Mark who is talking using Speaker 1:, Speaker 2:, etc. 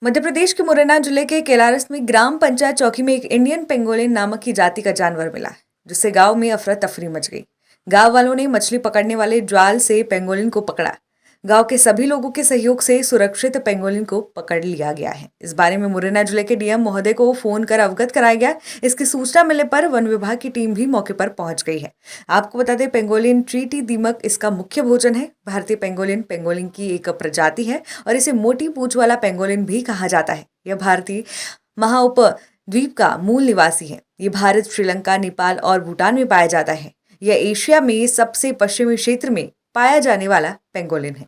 Speaker 1: मध्य प्रदेश के मुरैना जिले के केलारस में ग्राम पंचायत चौकी में एक इंडियन पेंगोलिन नामक की जाति का जानवर मिला है, जिससे गांव में अफरा तफरी मच गई। गांव वालों ने मछली पकड़ने वाले जाल से पेंगोलिन को पकड़ा। गांव के सभी लोगों के सहयोग से सुरक्षित पेंगोलिन को पकड़ लिया गया है। इस बारे में मुरैना जिले के डीएम महोदय को फोन कर अवगत कराया गया। इसकी सूचना मिलने पर वन विभाग की टीम भी मौके पर पहुंच गई है। आपको बता दें, पेंगोलिन ट्रीटी दीमक इसका मुख्य भोजन है। भारतीय पेंगोलिन पेंगोलिन की एक प्रजाति है और इसे मोटी पूंछ वाला पेंगोलिन भी कहा जाता है। यह भारतीय महाउपद्वीप का मूल निवासी है। ये भारत, श्रीलंका, नेपाल और भूटान में पाया जाता है। यह एशिया में सबसे पश्चिमी क्षेत्र में पाया जाने वाला पेंगोलिन है।